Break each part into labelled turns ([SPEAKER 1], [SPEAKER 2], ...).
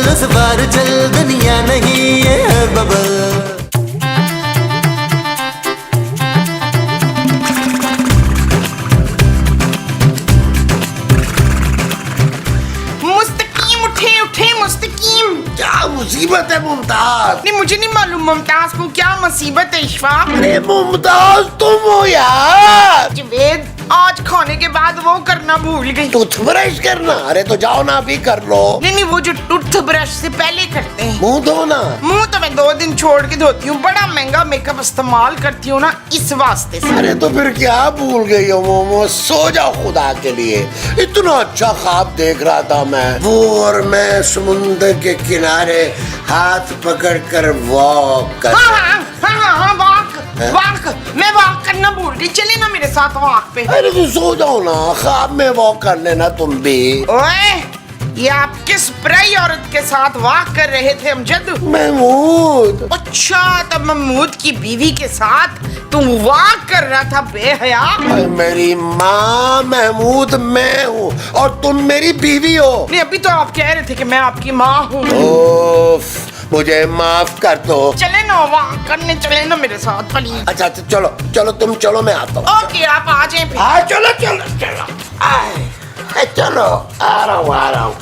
[SPEAKER 1] उस बार चल, दुनिया नहीं ये बबल।
[SPEAKER 2] क्या मुसीबत है मुमताज?
[SPEAKER 3] नहीं मुझे नहीं मालूम मुमताज को क्या मुसीबत है इशफाक।
[SPEAKER 2] अरे मुमताज तुम हो यार।
[SPEAKER 3] जवेद आज खाने के बाद वो करना भूल गई,
[SPEAKER 2] टूथब्रश करना। अरे तो जाओ ना अभी कर लो।
[SPEAKER 3] नहीं वो जो टूथब्रश से पहले करते हैं।
[SPEAKER 2] मुंह धोना।
[SPEAKER 3] मुंह तो मैं 2 दिन छोड़ के धोती हूँ, बड़ा महंगा मेकअप इस्तेमाल करती हूँ ना इस वास्ते से।
[SPEAKER 2] अरे तो फिर क्या भूल गई हो मोमो? सो जाओ खुदा के लिए। इतना अच्छा ख्वाब देख रहा था मैं, वो और मैं समुद्र के किनारे हाथ पकड़ कर वॉक कर।
[SPEAKER 3] हाँ, वॉक मैं वॉक करना भूल गई, चले ना मेरे साथ वॉक पे।
[SPEAKER 2] अरे तो सो जाओ ना, ख्वाब में वॉक कर लेना तुम भी।
[SPEAKER 3] ओए ये आप किस पराई औरत के साथ वॉक कर रहे थे अमजद?
[SPEAKER 2] महमूद।
[SPEAKER 3] अच्छा तब महमूद की बीवी के साथ तुम वॉक कर रहा था बेहया?
[SPEAKER 2] मेरी माँ महमूद मैं हूँ और तुम मेरी बीवी हो।
[SPEAKER 3] नहीं अभी तो आप कह रहे थे कि मैं आपकी माँ हूँ।
[SPEAKER 2] मुझे माफ कर दो।
[SPEAKER 3] चले ना वॉक करने, चले ना मेरे साथ प्लीज।
[SPEAKER 2] अच्छा चलो चलो तुम चलो, मैं आता हूँ।
[SPEAKER 3] ओके आप आ जाए फिर।
[SPEAKER 2] हाँ चलो चलो चलो चलो आ रहा हूँ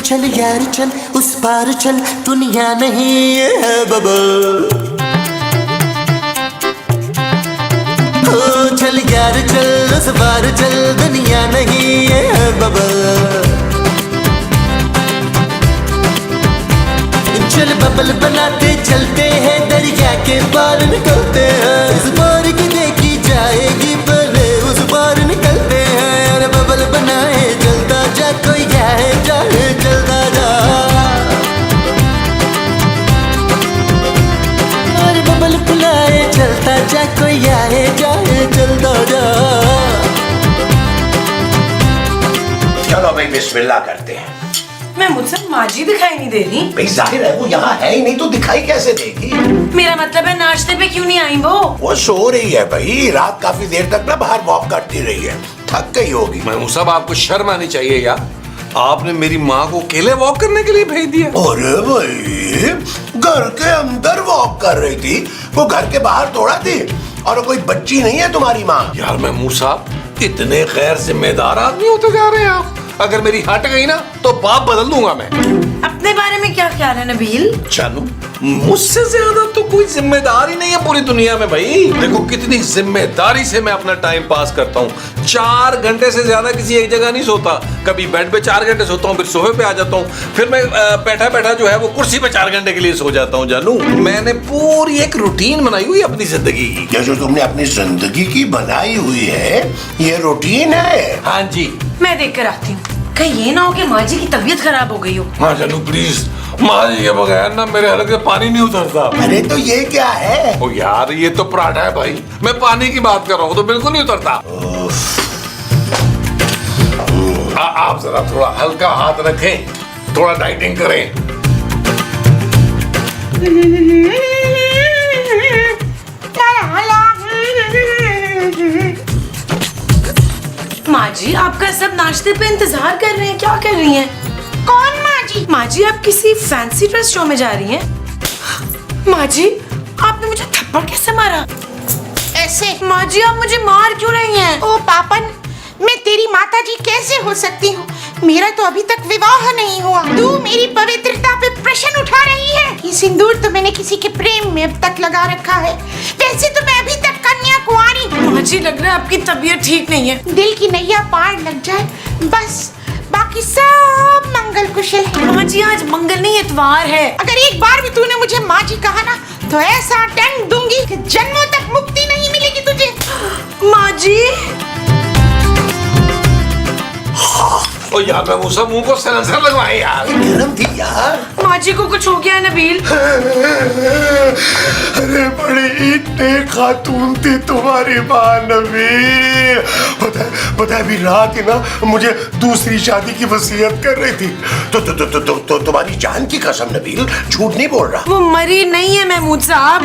[SPEAKER 1] चल यार चल, उस पार चल, दुनिया नहीं ये बबल। ओ चल यार चल, उस पार चल, दुनिया नहीं ये बबल। चल बबल बनाते चलते हैं, दरिया के पार निकलते हैं। इस बार की देखी जाएगी पहले उस बार निकलते हैं। अरे बबल बनाए चलता जा, कोई जाए जाए चलता जा। अरे बबल बुलाए चलता जा, कोई आए जाए चलता जा।
[SPEAKER 2] चलो भाई बिस्मिल्लाह करते हैं।
[SPEAKER 4] मैं मुझसे माजी दिखाई नहीं दे रही।
[SPEAKER 2] भाई जाहिर है वो यहाँ है ही नहीं, तो दिखाई कैसे देगी?
[SPEAKER 4] मेरा मतलब है नाश्ते पे क्यों नहीं आई वो
[SPEAKER 2] सो रही है भाई, रात काफी देर तक ना बाहर वॉक करती रही है, थक गई होगी।
[SPEAKER 5] महमूद साहब आपको शर्म आनी चाहिए यार, आपने मेरी माँ को अकेले वॉक करने के लिए भेज दिया।
[SPEAKER 2] अरे भाई घर के अंदर वॉक कर रही थी, वो घर के बाहर थोड़ा थी। और कोई बच्ची नहीं है तुम्हारी माँ।
[SPEAKER 5] यार महमूद साहब इतने गैर जिम्मेदार आदमी होते जा रहे हैं आप। अगर मेरी हट गई ना तो बाप बदल दूंगा मैं।
[SPEAKER 4] अपने बारे में क्या ख्याल है नबील?
[SPEAKER 5] जानू मुझसे ज्यादा तो कोई जिम्मेदार ही नहीं है पूरी दुनिया में भाई। देखो कितनी जिम्मेदारी से मैं अपना टाइम पास करता हूँ। 4 घंटे से ज्यादा किसी एक जगह नहीं सोता। कभी बेड पे 4 घंटे सोता हूँ, फिर सोफे पे आ जाता हूँ, फिर मैं बैठा बैठा जो है वो कुर्सी पे 4 घंटे के लिए सो जाता हूँ। जानू मैंने पूरी एक रूटीन बनाई हुई अपनी जिंदगी की।
[SPEAKER 2] ये जो तुमने अपनी जिंदगी की बनाई हुई है ये रूटीन है?
[SPEAKER 5] हाँ जी।
[SPEAKER 4] मैं देख कर आती हूँ, कहीं ये ना हो कि माजी की तबीयत खराब हो गई हो।
[SPEAKER 5] हाँ जानू प्लीज, माँ जी के बगैर ना मेरे हलक से पानी नहीं उतरता।
[SPEAKER 2] अरे तो ये क्या है?
[SPEAKER 5] ओ यार ये तो पराठा है भाई, मैं पानी की बात कर रहा हूँ तो बिल्कुल नहीं उतरता। आप जरा थोड़ा हल्का हाथ रखें, थोड़ा डाइटिंग करें।
[SPEAKER 4] माजी आपका सब नाश्ते पे इंतजार कर रहे हैं, क्या कर रही हैं?
[SPEAKER 3] कौन माजी?
[SPEAKER 4] माजी आप किसी फैंसी ड्रेस शो में जा रही हैं? माजी आपने मुझे थप्पड़ कैसे मारा?
[SPEAKER 3] ऐसे?
[SPEAKER 4] माजी आप मुझे मार क्यों रही हैं?
[SPEAKER 3] ओ पापन, मैं तेरी माताजी कैसे हो सकती हूँ? मेरा तो अभी तक विवाह नहीं हुआ। तू मेरी पवित्रता पे प्रश्न उठा रही है। ये सिंदूर तो मैंने किसी के प्रेम में अब तक लगा रखा है। वैसे तो मैं अभी तक कन्या कुंवारी।
[SPEAKER 4] माजी लग रहा है आपकी तबीयत ठीक नहीं है।
[SPEAKER 3] दिल की नैया पार लग जाए बस, बाकी सब मंगल कुशल है।
[SPEAKER 4] माजी आज मंगल नहीं इतवार है।
[SPEAKER 3] अगर एक बार भी तूने मुझे माँ जी कहा ना तो ऐसा दंड दूंगी कि जन्मों तक मुक्ति नहीं मिलेगी तुझे।
[SPEAKER 4] माजी
[SPEAKER 5] ओ यार मैं मुझसे मुंह को सिलेंसर लगवाए यार।
[SPEAKER 2] गर्म थी यार।
[SPEAKER 4] माजी को कुछ हो गया है नबील?
[SPEAKER 2] अरे बड़ी इतने खातून थी तुम्हारी माँ नबील। पता है अभी रात ही ना मुझे दूसरी शादी की वसीयत कर रही थी। तो तुम्हारी जान की कसम नबील, झूठ नहीं बोल रहा।
[SPEAKER 4] वो मरी नहीं है महमूद साहब।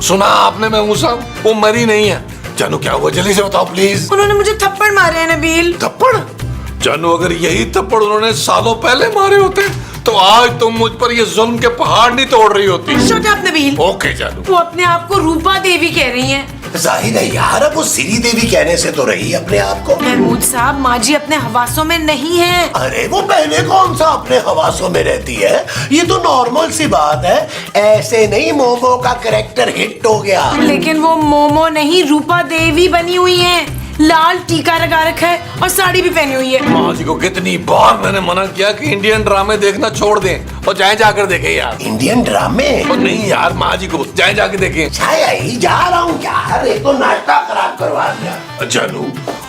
[SPEAKER 5] सुना आपने महमूद साहब, वो मरी नहीं है,
[SPEAKER 2] जानू क्या हुआ, जल्दी से बताओ प्लीज।
[SPEAKER 4] उन्होंने मुझे थप्पड़ मारे हैं नबील।
[SPEAKER 2] थप्पड़?
[SPEAKER 5] जानू अगर यही थप्पड़ उन्होंने सालों पहले मारे होते तो आज तुम मुझ पर ये जुल्म के पहाड़ नहीं तोड़ रही होती।
[SPEAKER 4] Shut up Nabeel.
[SPEAKER 2] ओके जानू।
[SPEAKER 4] वो अपने आप को रूपा देवी कह रही हैं।
[SPEAKER 2] जाहिर है यार, अब वो श्री देवी कहने से तो रही अपने आप को।
[SPEAKER 4] महमूद साहब, माँ जी अपने हवासों में नहीं है।
[SPEAKER 2] अरे वो पहले कौन सा अपने हवासों में रहती है, ये तो नॉर्मल सी बात है। ऐसे नहीं मोमो का कैरेक्टर हिट हो गया।
[SPEAKER 4] लेकिन वो मोमो नहीं, रूपा देवी बनी हुई है। लाल टीका लगा रखा है और साड़ी भी पहनी हुई है।
[SPEAKER 5] माँ जी को कितनी बार मैंने मना किया कि इंडियन ड्रामे देखना छोड़ दें और जाए जाकर देखें यार।
[SPEAKER 2] इंडियन ड्रामे?
[SPEAKER 5] और नहीं यार, माँ जी को जाए जाके देखें।
[SPEAKER 2] छाया ही जा रहा हूँ यार, ये तो नाश्ता खराब करवा दिया।
[SPEAKER 5] जानू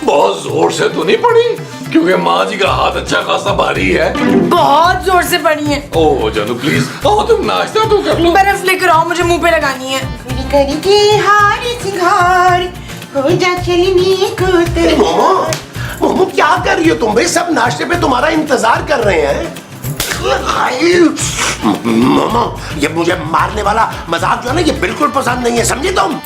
[SPEAKER 5] बहुत जोर से तो नहीं पड़ी, क्योंकि माँ जी का हाथ अच्छा खासा भारी है।
[SPEAKER 4] बहुत जोर से पड़ी है।
[SPEAKER 5] ओह जानू प्लीज आओ, तुम नाश्ता तो कर लो।
[SPEAKER 4] बर्फ लेकर आओ, मुझे मुंह पे लगानी है।
[SPEAKER 3] करके हार सिंगार हो जा चलने को
[SPEAKER 2] मोमो, मोमो क्या कर रही हो तुम भाई? सब नाश्ते पे तुम्हारा इंतजार कर रहे हैं। मोमो, ये मुझे मारने वाला मजाक जो है ना, ये बिल्कुल पसंद नहीं है, समझे तुम?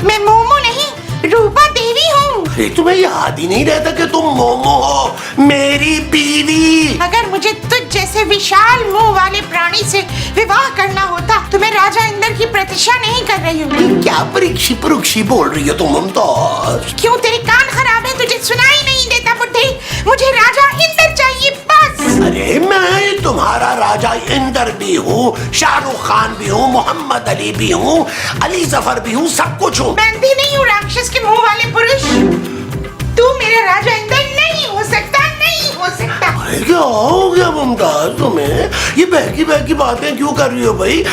[SPEAKER 3] मैं मोमो नहीं, रूपा देवी हूँ।
[SPEAKER 2] अरे तुम्हें याद ही नहीं रहता कि तुम मोमो हो, मेरी बीवी।
[SPEAKER 3] अगर मुझे तुझ जैसे विशाल मुंह वाले प्राणी से विवाह करना होता तो मैं राजा इंद्र की प्रतीक्षा नहीं कर रही हूँ।
[SPEAKER 2] क्या परीक्षी परुक्षी बोल रही हो तुम मुमताज?
[SPEAKER 3] क्यों, तेरे कान खराब है? तुझे सुनाई नहीं देता बुड्ढे? मुझे राजा इंद्र चाहिए बस।
[SPEAKER 2] अरे मैं तुम्हारा राजा इंद्र भी हूँ, शाहरुख खान भी हूँ, मोहम्मद अली भी हूँ, अली जफर भी हूँ, सब कुछ हूँ।
[SPEAKER 3] मैं अंधी नहीं हूँ राक्षस के मुंह वाले पुरुष। तू मेरा राजा इंद्र नहीं हो सकता, नहीं हो सकता।
[SPEAKER 2] अरे क्या हो गया मुमताज तुम्हें? ये बहकी बातें क्यों कर रही हो भाई?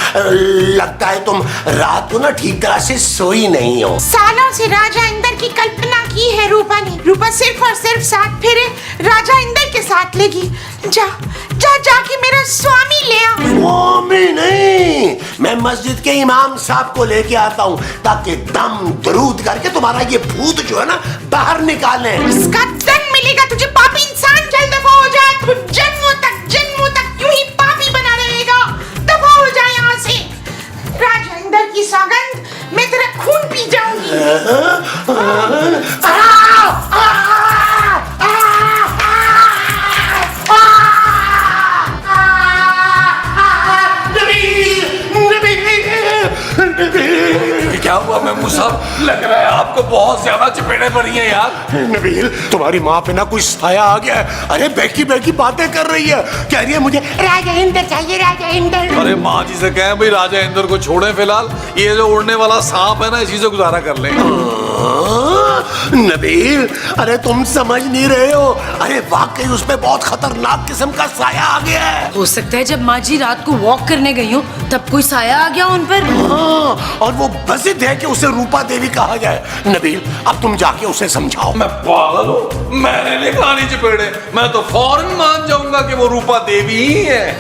[SPEAKER 2] लगता है तुम रात को ना ठीक तरह से सोई नहीं हो।
[SPEAKER 3] सालों से राजा इंद्र की कल्पना की है रूपा ने। रूपा सिर्फ और सिर्फ 7 फेरे राजा इंद्र के साथ लेगी। जा जा जाके मेरा स्वामी ले आ।
[SPEAKER 2] स्वामी नहीं, मैं मस्जिद के इमाम साहब को लेके आता हूँ ताकि दम दरूद करके तुम्हारा ये भूत जो है ना बाहर निकाले।
[SPEAKER 3] इसका दंड मिलेगा तुझे पापी इंसान। चल दफा हो जा, तू जन्मों तक यूं ही पापी बना रहेगा। दफा हो जा यहाँ से। राजा इंद्र की सौगंध, मैं तेरा खून पी जाऊंगी।
[SPEAKER 5] क्या हुआ महमूद साहब? लग रहा है आपको बहुत ज्यादा चपेटे पड़ी हैं यार।
[SPEAKER 2] नबील, तुम्हारी माँ पे ना कुछ साया आ गया है। अरे बहकी बातें कर रही है, कह रही है मुझे
[SPEAKER 3] राजा इंद्र चाहिए, राजा इंद्र।
[SPEAKER 5] अरे माँ जी से कहें भाई राजा इंद्र को छोड़ें फिलहाल, ये जो उड़ने वाला सांप है ना इसी से गुजारा कर लें।
[SPEAKER 2] नबील, अरे तुम समझ नहीं रहे हो। अरे वाकई उसमें बहुत खतरनाक किस्म का साया आ गया है।
[SPEAKER 4] हो सकता है जब माँ जी रात को वॉक करने गई हो तब कोई साया आ गया उन पर।
[SPEAKER 2] हाँ, और वो बसित है कि उसे रूपा देवी कहा जाए। नबील, अब तुम जाके उसे समझाओ।
[SPEAKER 5] मैं पागल हूँ? मैंने नहीं खानी चपेड़े, मैं तो फौरन मान जाऊंगा कि वो रूपा देवी ही है।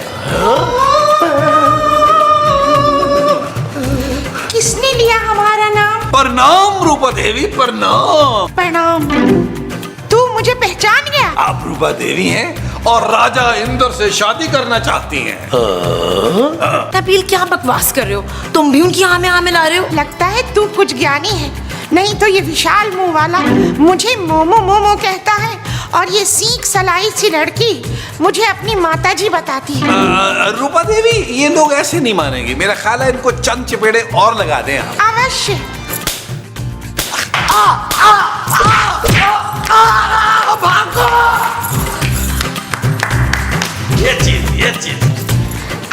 [SPEAKER 3] किसने लिया हमारा नाम?
[SPEAKER 5] प्रणाम रूपा देवी, प्रणाम।
[SPEAKER 3] प्रणाम। तू मुझे पहचान गया?
[SPEAKER 5] आप रूपा देवी हैं और राजा इंद्र से शादी करना चाहती हैं।
[SPEAKER 4] नबील क्या बकवास कर रहे हो? तुम भी उनकी आमे आमे ला रहे हो।
[SPEAKER 3] लगता है तू कुछ ज्ञानी है, नहीं तो ये विशाल मुंह वाला मुझे मोमो मोमो कहता है और ये सीख सलाई सी लड़की मुझे अपनी माताजी बताती है।
[SPEAKER 5] रूपा देवी, ये लोग ऐसे नहीं मानेंगे। मेरा ख्याल है इनको चंद चपेड़े और लगा दें आप।
[SPEAKER 3] अवश्य।
[SPEAKER 5] ये चीज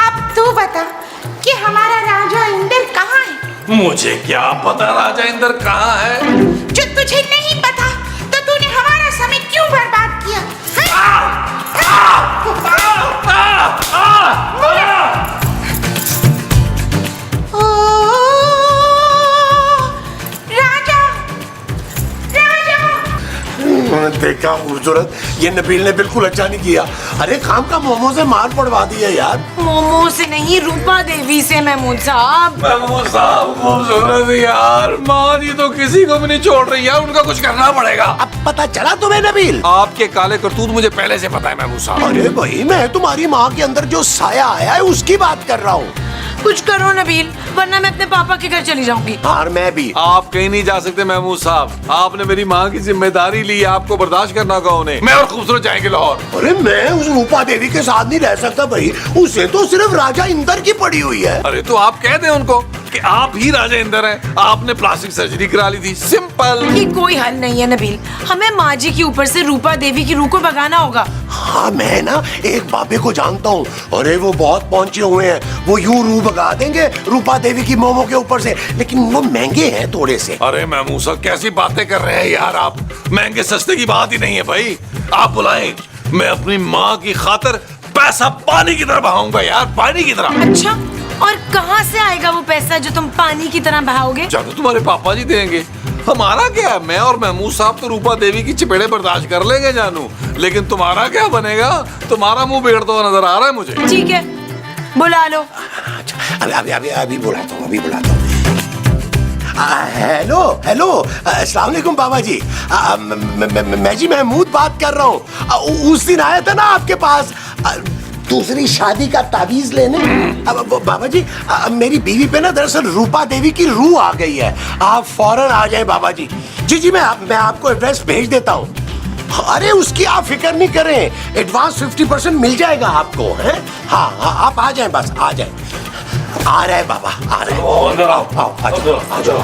[SPEAKER 3] अब तू बता कि हमारा राजा इंद्र कहाँ है?
[SPEAKER 5] मुझे क्या पता राजा इंद्र कहाँ है।
[SPEAKER 3] जो तुझे नहीं पता तो तूने हमारा समय क्यों बर्बाद किया? ओ, राजा, राजा।
[SPEAKER 2] देखा खूबसूरत, ये नबील ने बिल्कुल अच्छा नहीं किया। अरे काम का मोमो से मार पड़वा दिया यार।
[SPEAKER 4] मोमो से नहीं, रूपा देवी से महमूद साहब।
[SPEAKER 5] महमूद साहब खूबसूरत यार, माँ जी तो किसी को भी नहीं छोड़ रही यार, उनका कुछ करना पड़ेगा।
[SPEAKER 2] अब पता चला तुम्हें नबील?
[SPEAKER 5] आपके काले करतूत मुझे पहले से पता है महमूद साहब।
[SPEAKER 2] अरे भाई, मैं तुम्हारी माँ के अंदर जो साया आया है उसकी बात कर रहा हूँ।
[SPEAKER 4] कुछ करो नबील, वरना मैं अपने पापा के घर चली जाऊंगी।
[SPEAKER 2] और मैं भी।
[SPEAKER 5] आप कहीं नहीं जा सकते महमूद साहब, आपने मेरी माँ की जिम्मेदारी ली है, आपको बर्दाश्त करना होगा उन्हें। मैं और खूबसूरत जाएंगे लाहौर।
[SPEAKER 2] अरे मैं उस रूपा देवी के साथ नहीं रह सकता भाई, उसे तो सिर्फ राजा इंदर की पड़ी हुई है।
[SPEAKER 5] अरे तो आप कह दें उनको कि आप ही राजा इंदर हैं, आपने प्लास्टिक सर्जरी करा ली थी, सिंपल।
[SPEAKER 4] ये कोई हल नहीं है नबील, हमें माँ जी के ऊपर से रूपा देवी की रूह को भगाना होगा।
[SPEAKER 2] हाँ मैं ना एक बाबे को जानता हूँ, अरे वो बहुत पहुंचे हुए हैं, वो यूं रूह भगा देंगे रूपा देवी की मोमो के ऊपर से, लेकिन वो महंगे हैं थोड़े से।
[SPEAKER 5] अरे महमूद साहब कैसी बातें कर रहे हैं यार आप, महंगे सस्ते की बात ही नहीं है भाई। आप बुलाएं, मैं अपनी माँ की खातिर पैसा पानी की तरह बहाऊंगा यार, पानी की तरह।
[SPEAKER 4] अच्छा, और कहाँ से आएगा वो पैसा जो तुम पानी की तरह बहाओगे?
[SPEAKER 5] जानू तुम्हारे पापा जी देंगे, हमारा क्या है? मैं और महमूद साहब तो रूपा देवी की चपेड़े बर्दाश्त कर लेंगे जानू, लेकिन तुम्हारा क्या बनेगा? तुम्हारा मुंह बिगड़ता हुआ नजर आ रहा है मुझे।
[SPEAKER 4] ठीक है, बुला लो।
[SPEAKER 2] अभी बुलाता हूँ, अभी बुलाता हूँ। हेलो हेलो, अस्सलाम वालेकुम बाबा जी। मैं जी महमूद बात कर रहा हूँ। उस दिन आया था ना आपके पास दूसरी शादी का तावीज लेने। अब बाबा जी, मेरी बीवी पे ना दरअसल रूपा देवी की रूह आ गई है, आप फौरन आ जाए बाबा जी। जी जी, मैं आपको एड्रेस भेज देता हूँ। अरे उसकी आप फिक्र नहीं करें, एडवांस 50% मिल जाएगा आपको, हैं? हाँ हाँ, आप आ जाएं, बस आ जाएं। आ रहे हैं बाबा, आ रहे हैं। आओ, आ जाओ।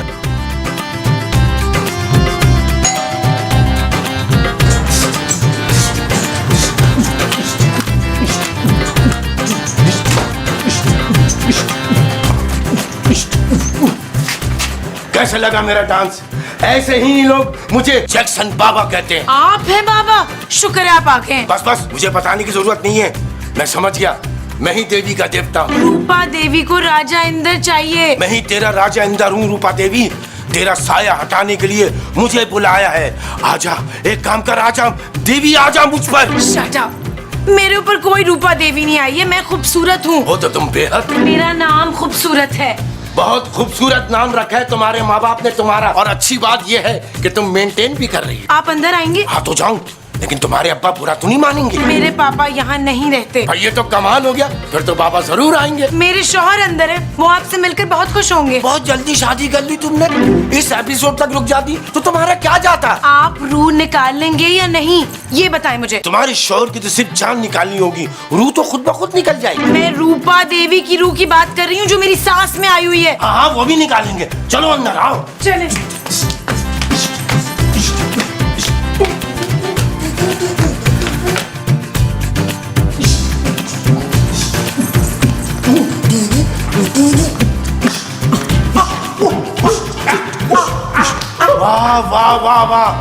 [SPEAKER 2] कैसे लगा मेरा डांस? ऐसे ही लोग मुझे जैक्सन बाबा कहते हैं।
[SPEAKER 4] आप हैं बाबा, शुक्र है आप आ गए।
[SPEAKER 2] बस बस, मुझे बताने की जरूरत नहीं है, मैं समझ गया। मैं ही देवी का देवता हूँ।
[SPEAKER 4] रूपा देवी को राजा इंदर चाहिए।
[SPEAKER 2] मैं ही तेरा राजा इंदर हूँ रूपा देवी, तेरा साया हटाने के लिए मुझे बुलाया है। आजा, एक काम कर, आजा देवी, आजा मुझ पर।
[SPEAKER 4] शट अप, मेरे ऊपर कोई रूपा देवी नहीं आई है, मैं खूबसूरत हूँ।
[SPEAKER 2] वो तो तुम बेहद।
[SPEAKER 4] मेरा नाम खूबसूरत है।
[SPEAKER 2] बहुत खूबसूरत नाम रखा है तुम्हारे माँ बाप ने तुम्हारा, और अच्छी बात यह है कि तुम मेंटेन भी कर रही हो।
[SPEAKER 4] आप अंदर आएंगे?
[SPEAKER 2] हाँ तो जाऊं, लेकिन तुम्हारे अब्बा बुरा तो नहीं मानेंगे?
[SPEAKER 4] मेरे पापा यहाँ नहीं रहते।
[SPEAKER 2] भाई ये तो कमाल हो गया, फिर तो बाबा जरूर आएंगे।
[SPEAKER 4] मेरे शौहर अंदर है, वो आपसे मिलकर बहुत खुश होंगे।
[SPEAKER 2] बहुत जल्दी शादी कर ली तुमने, इस एपिसोड तक रुक जाती तो तुम्हारा क्या जाता।
[SPEAKER 4] आप रूह निकाल लेंगे या नहीं, ये बताएं मुझे।
[SPEAKER 2] तुम्हारे शौहर की तो सिर्फ जान निकालनी होगी, रूह तो खुद ब खुद निकल जाएगी।
[SPEAKER 4] मैं रूपा देवी की रूह की बात कर रही हूँ जो मेरी सांस में आई हुई है।
[SPEAKER 2] हाँ वो भी निकालेंगे, चलो अंदर आओ।
[SPEAKER 4] चले।
[SPEAKER 2] वाह वाह वाह वाह,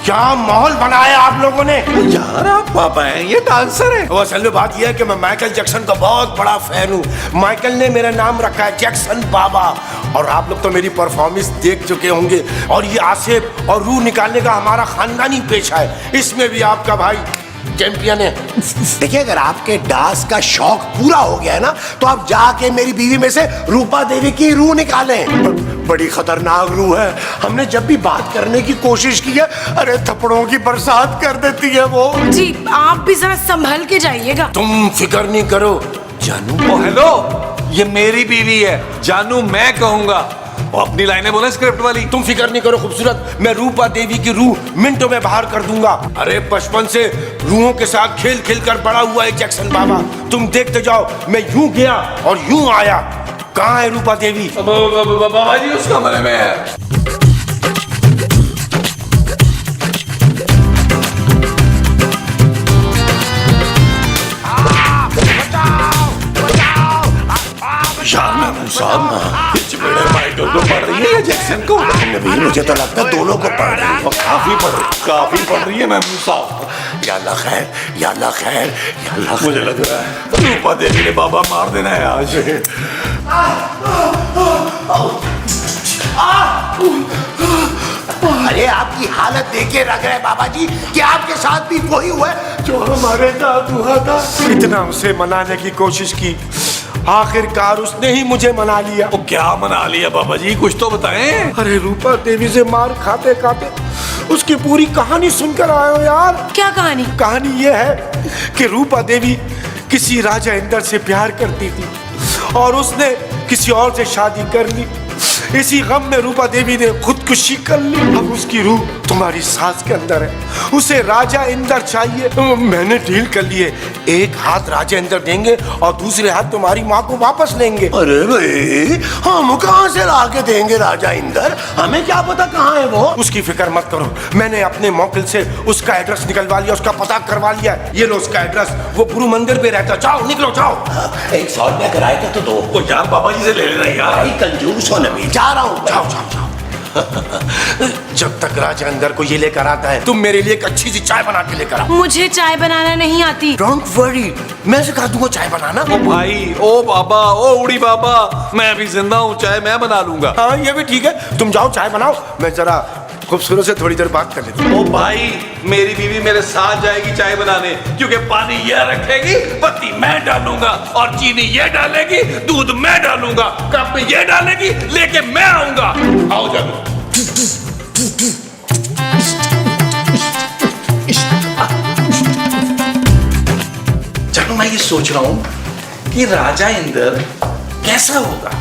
[SPEAKER 2] क्या माहौल बनाया आप लोगों ने।
[SPEAKER 5] यार आप पापा हैं, ये डांसर है।
[SPEAKER 2] वो असल में बात यह है कि मैं माइकल जैक्सन का बहुत बड़ा फैन हूँ। माइकल ने मेरा नाम रखा है जैक्सन बाबा, और आप लोग तो मेरी परफॉर्मेंस देख चुके होंगे। और ये आसिफ और रूह निकालने का हमारा खानदानी पेशा है, इसमें भी आपका भाई चैंपियन है। देखिए, अगर आपके डांस का शौक पूरा हो गया है ना, तो आप जाके मेरी बीवी में से रूपा देवी की रूह निकालें। बड़ी खतरनाक रूह है, हमने जब भी बात करने की कोशिश की है, अरे थप्पड़ों की बरसात कर देती है वो।
[SPEAKER 4] जी आप भी जरा संभल के जाइएगा।
[SPEAKER 2] तुम फिक्र नहीं करो जानू।
[SPEAKER 5] ओ हेलो, ये मेरी बीवी है जानू, मैं कहूंगा। वो अपनी लाइनें बोले स्क्रिप्ट वाली।
[SPEAKER 2] तुम फिक्र नहीं करो खूबसूरत, मैं रूपा देवी की रूह मिनटों में बाहर कर दूंगा। अरे बचपन से रूहों के साथ खेल खेल कर बड़ा हुआ है जैक्सन बाबा, तुम देखते जाओ। मैं यूं गया और यूं आया। कहाँ है रूपा देवी?
[SPEAKER 5] बाबा जी उस कमरे में है।
[SPEAKER 2] यार महमूद साहब,
[SPEAKER 5] चपेड़े माइकल को पड़ रही है या जैक्सन को?
[SPEAKER 2] नबील मुझे तो लगता है दोनों को पड़ रही है।
[SPEAKER 5] काफी पड़ रही है महमूद साहब।
[SPEAKER 2] या अल्लाह खैर, या अल्लाह खैर, या अल्लाह खैर।
[SPEAKER 5] मुझे लग रहा है रूपा देवी ने बाबा मार देना है आज।
[SPEAKER 2] अरे आपकी हालत देखे लग रहा है बाबा जी कि आपके साथ भी वही हुआ है जो हमारे साथ हुआ था। इतना उसे मनाने की कोशिश की, आखिरकार उसने ही मुझे मना लिया।
[SPEAKER 5] वो क्या मना लिया बाबा जी, कुछ तो बताएं।
[SPEAKER 2] अरे रूपा देवी से मार खाते खाते उसकी पूरी कहानी सुनकर आए हो यार।
[SPEAKER 4] क्या कहानी?
[SPEAKER 2] कहानी यह है कि रूपा देवी किसी राजा इंदर से प्यार करती थी, और उसने किसी और से शादी कर ली। इसी गम में रूपा देवी ने खुदकुशी कर ली। अब उसकी रूह तुम्हारी सांस के अंदर है। उसे राजा इंदर चाहिए। मैंने डील कर ली है, एक हाथ राजा इंदर देंगे और दूसरे हाथ तुम्हारी माँ को वापस लेंगे।
[SPEAKER 6] अरे भाई, हम कहाँ से ला के देंगे राजा इंदर? हमें क्या पता कहाँ है वो?
[SPEAKER 2] उसकी फिक्र मत करो, मैंने अपने मौकिल से उसका एड्रेस निकलवा लिया, उसका पता करवा लिया। ये लो उसका एड्रेस, वो गुरु मंदिर पे रहता। जाओ निकलो जाओ।
[SPEAKER 6] एक 100 रुपया किराए का तो दो।
[SPEAKER 5] वो यार बाबा जी से ले लेना यार।
[SPEAKER 6] भाई कंजूस हो नबी, जा रहा हूँ।
[SPEAKER 2] जाओ जाओ जाओ। जब तक राजा अंदर को ये लेकर आता है, तुम मेरे लिए एक अच्छी सी चाय बना के लेकर आओ।
[SPEAKER 4] मुझे चाय बनाना नहीं आती।
[SPEAKER 2] डोंट वरी, मैं सिखा दूंगा चाय बनाना।
[SPEAKER 5] ओ भाई, ओ बाबा, ओ उड़ी बाबा, मैं अभी जिंदा हूँ, चाय मैं बना लूंगा।
[SPEAKER 2] हाँ ये भी ठीक है, तुम जाओ चाय बनाओ, मैं जरा खूबसूरत से थोड़ी देर बात कर लेता हूँ।
[SPEAKER 5] ओ भाई, मेरी बीवी मेरे साथ जाएगी चाय बनाने, क्योंकि पानी ये रखेगी, पत्ती मैं डालूंगा, और चीनी ये डालेगी, दूध मैं डालूंगा, कप में ये डालेगी, लेके मैं आऊंगा। आओ जानू। जानू, मैं ये सोच रहा हूं कि राजा इंदर कैसा होगा?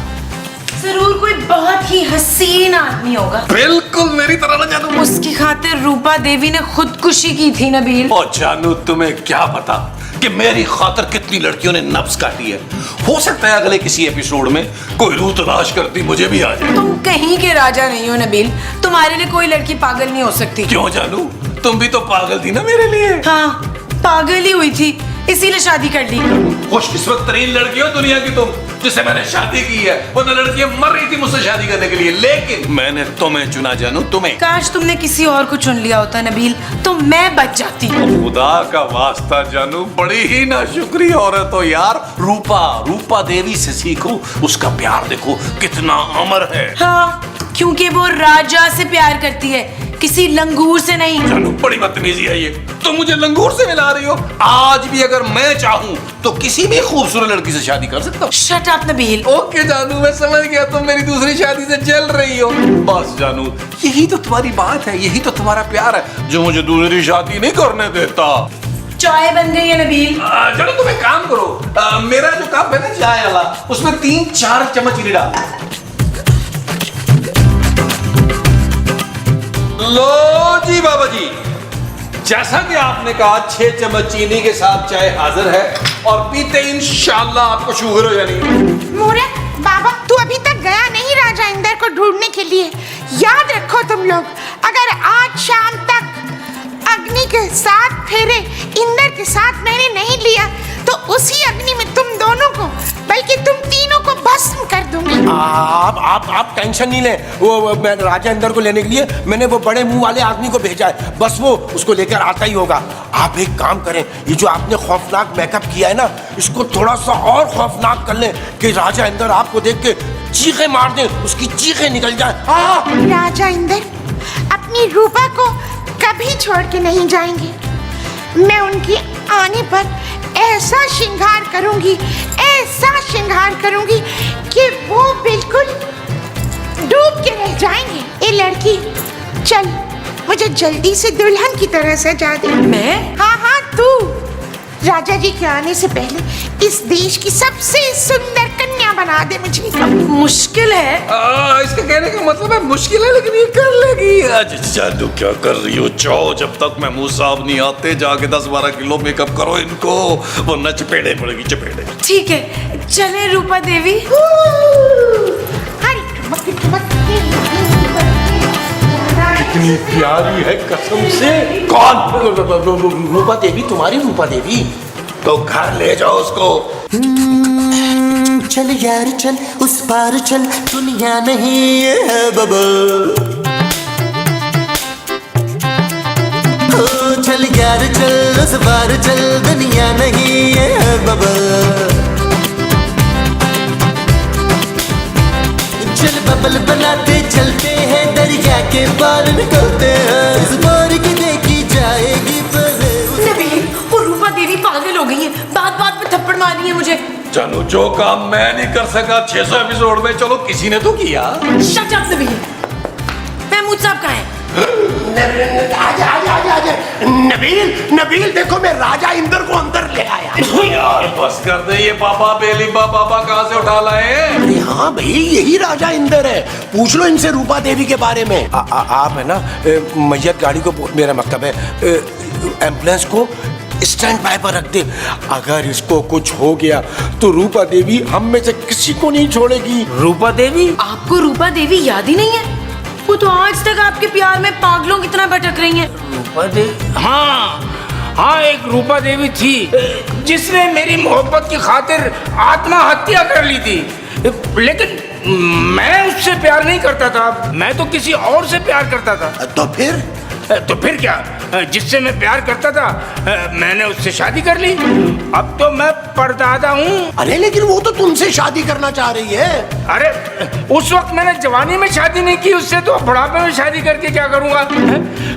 [SPEAKER 4] जरूर कोई बहुत ही हसीन आदमी होगा।
[SPEAKER 5] बिल्कुल मेरी तरह ना जानू।
[SPEAKER 4] उसकी खातिर रूपा देवी ने खुदकुशी की थी नबील।
[SPEAKER 5] और जानू, तुम्हें क्या पता कि मेरी खातिर कितनी लड़कियों ने नब्ज काटी है। हो सकता है अगले किसी एपिसोड में कोई रूह तलाश करती मुझे भी आ जाए।
[SPEAKER 4] तुम कहीं के राजा नहीं हो नबील, तुम्हारे लिए कोई लड़की पागल नहीं हो सकती।
[SPEAKER 5] क्यों जानू, तुम भी तो पागल थी ना मेरे लिए।
[SPEAKER 4] हाँ, पागल ही हुई थी, इसीलिए शादी कर ली।
[SPEAKER 5] खुशकिस्मत तरीन लड़की हो दुनिया की तुम, जिससे मैंने शादी की है। वरना लड़कियां मर रही थी मुझसे शादी करने के लिए, लेकिन मैंने तुम्हें चुना जानू, तुम्हें।
[SPEAKER 4] काश तुमने किसी और को चुन लिया होता नबील, तो मैं बच जाती।
[SPEAKER 5] खुदा का वास्ता जानू, बड़ी ही नाशुक्री औरत हो यार। रूपा देवी से सीखो, उसका प्यार देखो कितना अमर है।
[SPEAKER 4] हाँ, क्योंकि वो राजा से प्यार करती है, किसी लंगूर से नहीं।
[SPEAKER 5] जानू, बड़ी बदतमीजी है ये। तुम मुझे लंगूर से मिला रही हो। आज भी अगर मैं चाहूं तो किसी भी खूबसूरत लड़की से शादी कर सकता हूँ।
[SPEAKER 4] Shut up Nabeel.
[SPEAKER 5] ओके जानू, मैं समझ गया, तुम मेरी दूसरी शादी से जल रही हो। बस जानू, यही तो तुम्हारी बात है, यही तो तुम्हारा प्यार है जो मुझे दूसरी शादी नहीं करने देता।
[SPEAKER 4] चाय बन गई है नबील।
[SPEAKER 5] चलो तुम एक काम करो, मेरा जो कप है ना चाय वाला, उसमें 3-4 चम्मच चीनी डाल। लो जी बाबा जी, जैसा कि आपने कहा 6 चम्मच चीनी के साथ चाय हाजिर है, और पीते इंशाल्लाह आपको शुगर हो जानी।
[SPEAKER 3] मूर्ख बाबा, तू अभी तक गया नहीं राजा इंदर को ढूंढने के लिए। याद रखो तुम लोग, अगर आज शाम तक अग्नि के 7 फेरे इंदर के साथ मैंने नहीं लिया, तो उसी अग्नि में तुम दोनों को, बल्कि तुम तीनों को भस्म कर दूंगी।
[SPEAKER 2] आप टेंशन नहीं ले। वो मैं राजा इंदर को लेने के लिए मैंने वो बड़े मुंह वाले आदमी को भेजा है, बस वो उसको लेकर आता ही होगा। आप एक काम करें, ये जो आपने खौफनाक मेकअप किया है ना, इसको थोड़ा सा और खौफनाक कर लें कि राजा इंदर आपको देख के चीखें मार दे, उसकी चीखें निकल जाए।
[SPEAKER 3] राजा इंदर अपनी रूपा को कभी छोड़ के नहीं जाएंगे। मैं उनके आने पर ऐसा श्रृंगार करूंगी कि वो बिल्कुल डूब के रह जाएंगे। ए लड़की, चल मुझे जल्दी से दुल्हन की तरह सजा दे।
[SPEAKER 4] मैं?
[SPEAKER 3] हाँ, तू। राजा जी के आने से पहले इस देश की सबसे सुंदर कन्या बना दे मुझे।
[SPEAKER 4] मुश्किल है।
[SPEAKER 5] इसका कहने का मतलब है मुश्किल है, लेकिन ये कर लेगी। जानू, क्या कर रही हो? जाओ, जब तक मैं मुंह साफ नहीं आते जाके 10-12 किलो मेकअप करो इनको, वरना चपेड़े पड़ेगी, चपेड़े।
[SPEAKER 4] ठीक है, चले रूपा देवी।
[SPEAKER 2] इतनी प्यारी है कसम से।
[SPEAKER 5] कौन?
[SPEAKER 6] रूपा देवी, तुम्हारी रूपा देवी।
[SPEAKER 5] तो घर ले जाओ उसको।
[SPEAKER 1] चल यार चल, उस पार चल, दुनिया नहीं है बबल। ओ चल यार चल, उस पार चल, दुनिया नहीं है बबल। चल बबल बनाते चलते हैं, दरिया के पार निकलते हैं, इस बार की देखी जाएगी
[SPEAKER 4] नबील, वो रूपा देवी पागल हो गई है, बात बात पे थप्पड़ मारी है मुझे।
[SPEAKER 5] जानू, जो काम मैं नहीं कर सका 600 एपिसोड में, चलो किसी ने तो किया।
[SPEAKER 4] Shut up Nabeel. महमूद साहब कहाँ हैं?
[SPEAKER 6] आजा आजा आजा नबील नबील देखो, मैं राजा इंद्र को अंदर ले आया।
[SPEAKER 5] यार बस कर दे, ये बाबा बेलिबा बाबा कहाँ से उठा लाए हैं?
[SPEAKER 6] अरे हाँ भाई, यही राजा इंद्र है, पूछ लो इनसे रूपा देवी के बारे में। आप है ना मैयत गाड़ी को, मेरा मतलब है एम्बुलेंस को स्टैंड बाय पर रख दे। अगर इसको कुछ हो गया तो रूपा देवी हम में से किसी को नहीं छोड़ेगी।
[SPEAKER 4] रूपा देवी? आपको रूपा देवी याद ही नहीं है? वो तो आज तक आपके प्यार में पागलों की तरह भटक रही हैं।
[SPEAKER 7] रूपा देवी? हाँ, एक रूपा देवी थी जिसने मेरी मोहब्बत की खातिर आत्महत्या कर ली थी, लेकिन मैं उससे प्यार नहीं करता था, मैं तो किसी और से प्यार करता था। तो फिर क्या, जिससे मैं प्यार करता था मैंने उससे शादी कर ली। अब तो मैं परदादा हूँ।
[SPEAKER 6] अरे लेकिन वो तो तुमसे शादी करना चाह रही है।
[SPEAKER 7] अरे उस वक्त मैंने जवानी में शादी नहीं की उससे, तो बुढ़ापे में शादी करके क्या करूँगा?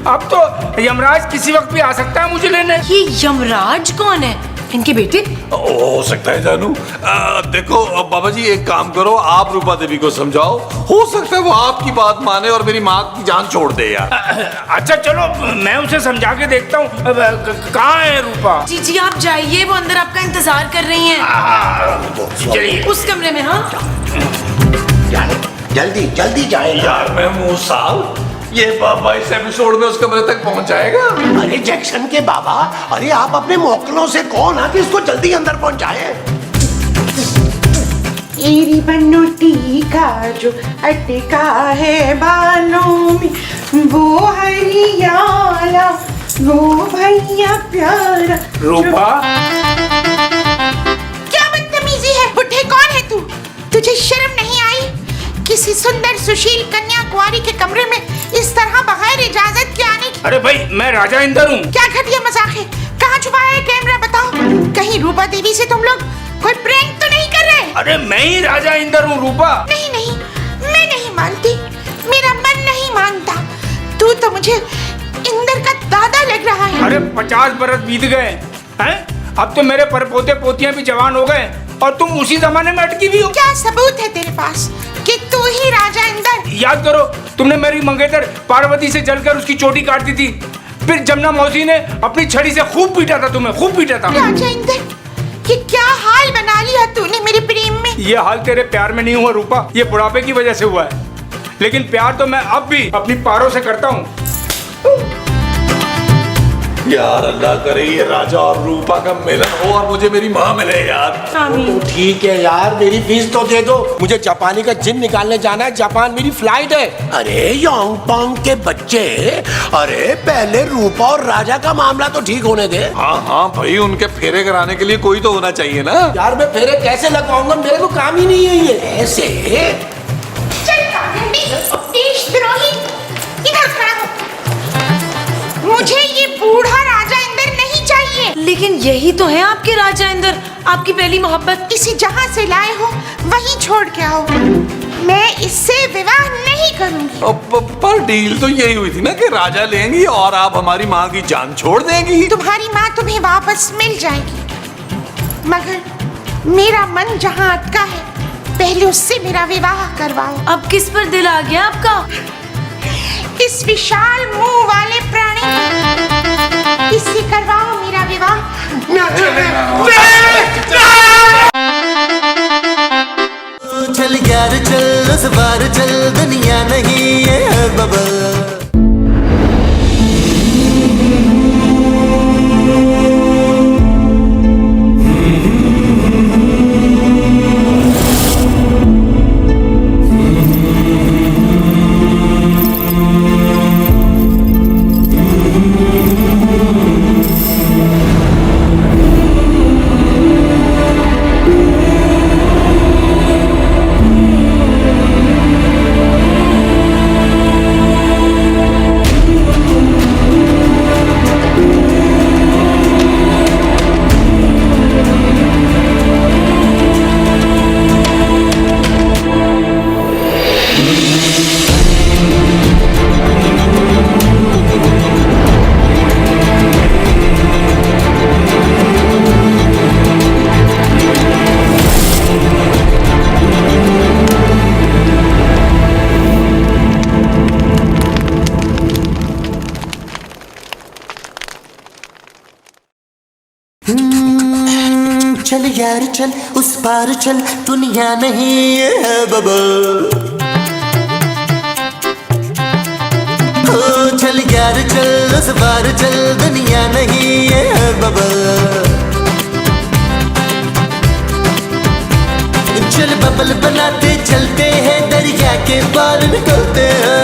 [SPEAKER 7] अब तो यमराज किसी वक्त भी आ सकता है मुझे लेने।
[SPEAKER 4] ये यमराज कौन है? इनके बेटे?
[SPEAKER 5] हो सकता है जानू। देखो बाबा जी, एक काम करो, आप रूपा देवी को समझाओ, हो सकता है वो आपकी बात माने और मेरी माँ की जान छोड़ दे यार।
[SPEAKER 7] अच्छा चलो, मैं उसे समझा के देखता हूँ। कहाँ है रूपा?
[SPEAKER 4] जी आप जाइए, वो अंदर आपका इंतजार कर रही हैं।
[SPEAKER 7] चलिए
[SPEAKER 4] उस कमरे में। हाँ
[SPEAKER 6] जल्दी जल्दी जाए
[SPEAKER 5] यार मैं मुँह साल, ये बाबा इस एपिसोड में उस कमरे तक पहुंच जाएगा।
[SPEAKER 6] अरे जैक्सन के बाबा, अरे आप अपने मोहक्कलों से कहो ना कि इसको जल्दी अंदर पहुंचाए।
[SPEAKER 3] तेरी बनोटी का जो अटका है बालों में, वो हरियाला, वो भैया प्यारा।
[SPEAKER 7] रूपा?
[SPEAKER 3] क्या बदतमीजी है? बुढ़े कौन है तू? तुझे शर्म नहीं आई? किसी सुंदर सुशील कन्या कुंवारी के कमरे में इस तरह बगैर इजाजत के आने की?
[SPEAKER 7] अरे भाई, मैं राजा इंद्र हूँ।
[SPEAKER 3] क्या घटिया मजाक है? कहाँ छुपाया है कैमरा, बताओ। कहीं रूपा देवी से तुम लोग कोई प्रैंक तो नहीं कर रहे?
[SPEAKER 7] अरे मैं ही राजा इंद्र हूँ रूपा।
[SPEAKER 3] नहीं नहीं, मैं नहीं मानती, मेरा मन नहीं मानता। तू तो मुझे इंद्र का दादा लग रहा है।
[SPEAKER 7] अरे 50 बरस बीत गए हैं, अब तो मेरे परपोते पोतियां भी जवान हो गए और तुम उसी जमाने में अटकी भी हो।
[SPEAKER 3] क्या सबूत है तेरे पास कि तू ही राजा इंद्र?
[SPEAKER 7] याद करो, तुमने मेरी मंगेतर पार्वती से जलकर उसकी चोटी काट दी थी, फिर जमुना मौसी ने अपनी छड़ी से खूब पीटा था, तुम्हें खूब पीटा था।
[SPEAKER 3] राजा इंद्र, ये क्या हाल बना लिया तूने मेरे प्रेम में?
[SPEAKER 7] ये हाल तेरे प्यार में नहीं हुआ रूपा, ये बुढ़ापे की वजह से हुआ है, लेकिन प्यार तो मैं अब भी अपनी पारों से करता हूँ।
[SPEAKER 5] यार अल्लाह करे ये राजा और रूपा का मिलन हो और मुझे मेरी माँ मिले यार।
[SPEAKER 6] तो ठीक है यार, मेरी फीस तो दे दो, मुझे जापानी का जिन निकालने जाना है, जापान मेरी फ्लाइट है। अरे योंगपोंग के बच्चे, अरे पहले रूपा और राजा का मामला तो ठीक होने दे।
[SPEAKER 5] हाँ भाई, उनके फेरे कराने के लिए कोई तो होना चाहिए ना।
[SPEAKER 6] यार मैं फेरे कैसे लगवाऊंगा, मेरे को काम ही नहीं है ये। ऐसे
[SPEAKER 3] चल कागंडी, देशद्रोही, इधर खड़ा हो। मुझे ये बूढ़ा राजा इंद्र नहीं चाहिए।
[SPEAKER 4] लेकिन यही तो है आपके राजा इंद्र, आपकी पहली मोहब्बत।
[SPEAKER 3] इसे जहाँ से लाए हो वहीं छोड़ के आओ, मैं इससे विवाह नहीं करूंगी।
[SPEAKER 5] पर डील तो यही हुई थी ना कि राजा लेंगी और आप हमारी माँ की जान छोड़ देंगी।
[SPEAKER 3] तुम्हारी माँ तुम्हें वापस मिल जाएगी, मगर मेरा मन जहाँ अटका है, पहले उससे मेरा विवाह करवाओ।
[SPEAKER 4] अब किस पर दिल आ गया आपका?
[SPEAKER 3] इस विशाल मुंह वाले प्राणी, इससे करवाओ मेरा विवाह।
[SPEAKER 1] चल यार चल, उस बार चल, दुनिया नहीं है बबल। चल यार चल उस पार चल, दुनिया नहीं है बबल। ओ चल यार चल उस पार चल, दुनिया नहीं है बबल। चल बबल बनाते चलते हैं, दरिया के पार निकलते हैं।